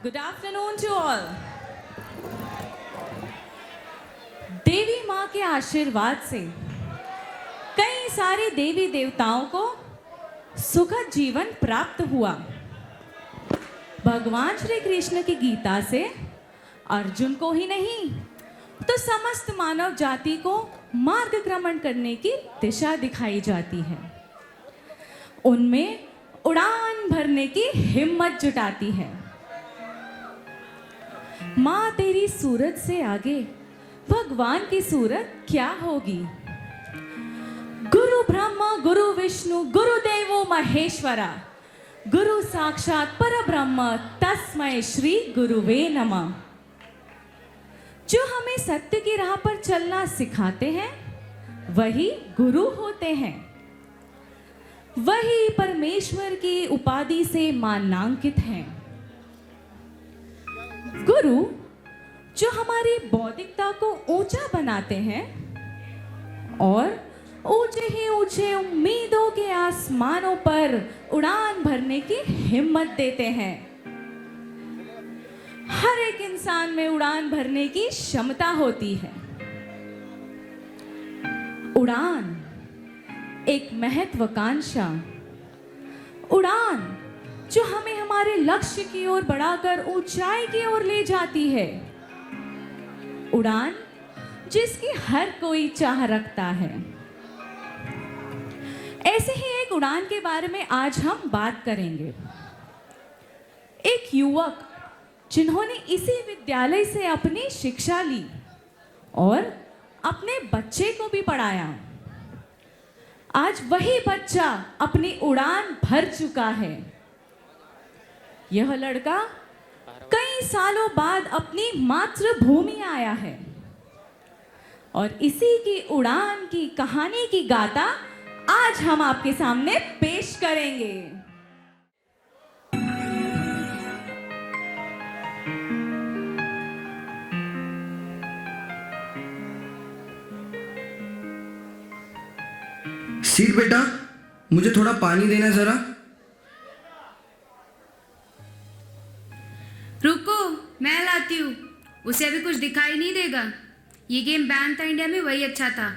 Good afternoon to all. देवी माँ के आशीर्वाद से कई सारे देवी देवताओं को सुखद जीवन प्राप्त हुआ। भगवान श्री कृष्ण की गीता से अर्जुन को ही नहीं तो समस्त मानव जाति को मार्गक्रमण करने की दिशा दिखाई जाती है। उनमें उड़ान भरने की हिम्मत जुटाती है। माँ तेरी सूरत से आगे भगवान की सूरत क्या होगी। गुरु ब्रह्मा गुरु विष्णु गुरुदेवो महेश्वरा, गुरु साक्षात परब्रह्म तस्मै श्री गुरुवे नमः। जो हमें सत्य की राह पर चलना सिखाते हैं वही गुरु होते हैं। वही परमेश्वर की उपाधि से मानांकित हैं। गुरु जो हमारी बौद्धिकता को ऊंचा बनाते हैं और ऊंचे ही ऊंचे उम्मीदों के आसमानों पर उड़ान भरने की हिम्मत देते हैं। हर एक इंसान में उड़ान भरने की क्षमता होती है। उड़ान एक महत्वाकांक्षा, उड़ान जो हमें हमारे लक्ष्य की ओर बढ़ाकर ऊंचाई की ओर ले जाती है। उड़ान जिसकी हर कोई चाह रखता है। ऐसे ही एक उड़ान के बारे में आज हम बात करेंगे। एक युवक जिन्होंने इसी विद्यालय से अपनी शिक्षा ली और अपने बच्चे को भी पढ़ाया। आज वही बच्चा अपनी उड़ान भर चुका है। यह लड़का कई सालों बाद अपनी मातृभूमि आया है और इसी की उड़ान की कहानी की गाथा आज हम आपके सामने पेश करेंगे। सीट बेटा, मुझे थोड़ा पानी देना जरा। रुको, मैं लाती हूँ। उसे अभी कुछ दिखाई नहीं देगा। ये गेम बैन था इंडिया में, वही अच्छा था।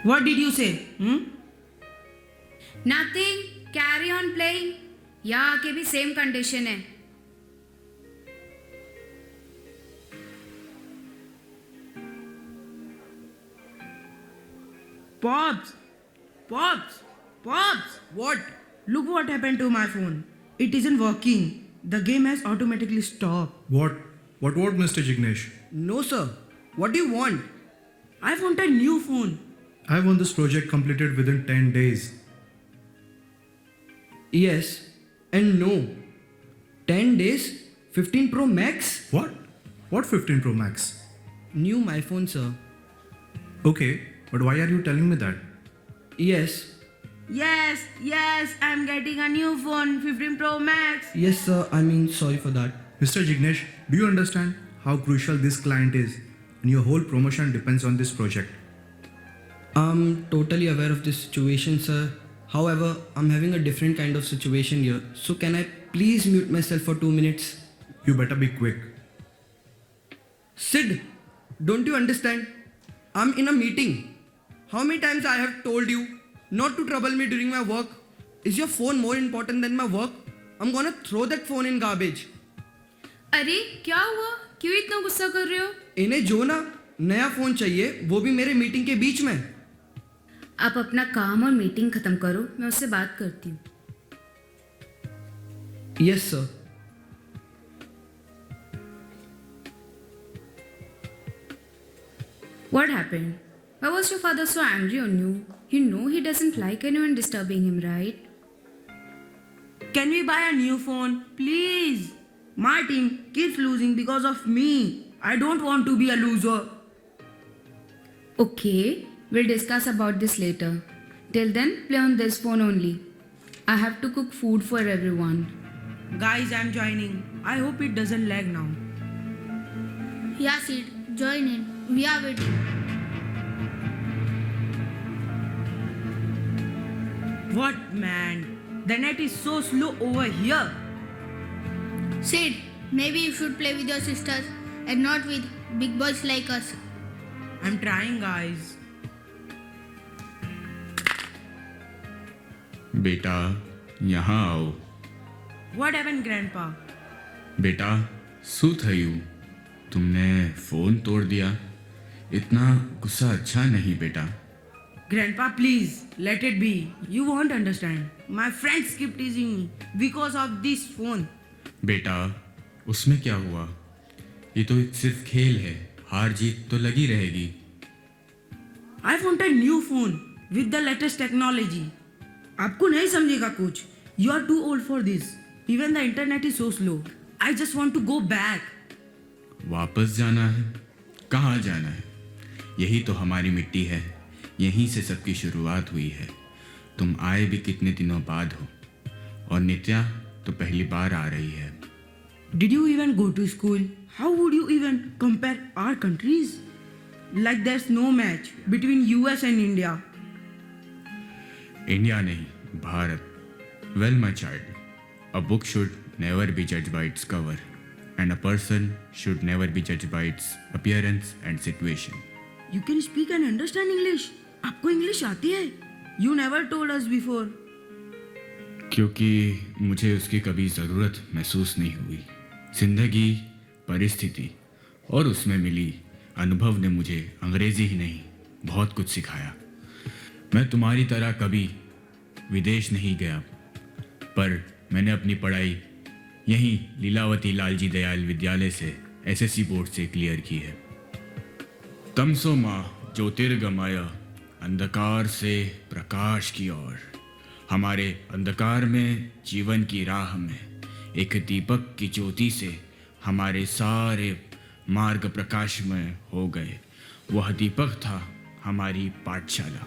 What did you say? Nothing, carry on playing. यहाँ आके भी सेम कंडीशन है। Pops! Pops! Pops! What? Look what happened to my phone. It isn't working. The game has automatically stopped. What? What, Mr. Jignesh? No sir. What do you want? I want a new phone. I want this project completed within 10 days. Yes and no. 10 days? 15 Pro Max? What? What 15 Pro Max? New my phone sir. Okay, but why are you telling me that? Yes. Yes, I'm getting a new phone, 15 Pro Max. Yes sir, sorry for that. Mr. Jignesh, do you understand how crucial this client is? And your whole promotion depends on this project. I'm totally aware of this situation sir. However, I'm having a different kind of situation here. So can I please mute myself for 2 minutes? You better be quick. Sid, don't you understand? I'm in a meeting. How many times I have told you not to trouble me during my work? Is your phone more important than my work? I'm gonna throw that phone in garbage. अरे क्या हुआ? क्यों इतना गुस्सा कर रहे हो? इन्हें जो ना नया फोन चाहिए, वो भी मेरे मीटिंग के बीच में। आप अपना काम और मीटिंग खत्म करो, मैं उससे बात करती हूँ। Yes sir. What happened? Why was your father so angry on you? You know he doesn't like anyone disturbing him, right? Can we buy a new phone? Please. My team keeps losing because of me. I don't want to be a loser. Okay, we'll discuss about this later. Till then, play on this phone only. I have to cook food for everyone. Guys, I'm joining. I hope it doesn't lag now. Yeah, Sid. Join in. We are waiting. What, man? The net is so slow over here. Sid, maybe you should play with your sisters and not with big boys like us. I'm trying, guys. बेटा यहाँ आओ. What happened, Grandpa? बेटा શું થયું? तुमने phone तोड़ दिया. इतना गुस्सा अच्छा नहीं बेटा. Grandpa, please, let it be. You won't understand. My friends keep teasing me because of this phone. बेटा उसमें क्या हुआ? ये तो सिर्फ खेल है. हार जीत तो लगी रहेगी. I want a new phone with the latest technology. आपको नहीं समझेगा कुछ. You are too old for this. Even the internet is so slow. I just want to go back. वापस जाना है? कहाँ जाना है? यही तो हमारी मिट्टी है. यहीं से सबकी शुरुआत हुई है. तुम आए भी कितने दिनों बाद हो और नित्या तो पहली बार आ रही है. Did you even go to school? How would you even compare our countries? Like there's no match between US and India. India नहीं, Bharat. Well, my child, a book should never be judged by its cover, and a person should never be judged by its appearance and situation. You can speak and understand English. आपको English आती है? You never told us before. क्योंकि मुझे उसकी कभी ज़रूरत महसूस नहीं हुई. जिंदगी, परिस्थिति और उसमें मिली अनुभव ने मुझे अंग्रेज़ी ही नहीं बहुत कुछ सिखाया. मैं तुम्हारी तरह कभी विदेश नहीं गया, पर मैंने अपनी पढ़ाई यहीं लीलावती लालजी दयाल विद्यालय से एसएससी बोर्ड से क्लियर की है. तमसो माँ ज्योतिर्गमय, अंधकार से प्रकाश की ओर. हमारे अंधकार में जीवन की राह में एक दीपक की ज्योति से हमारे सारे मार्ग प्रकाशमय हो गए. वह दीपक था हमारी पाठशाला.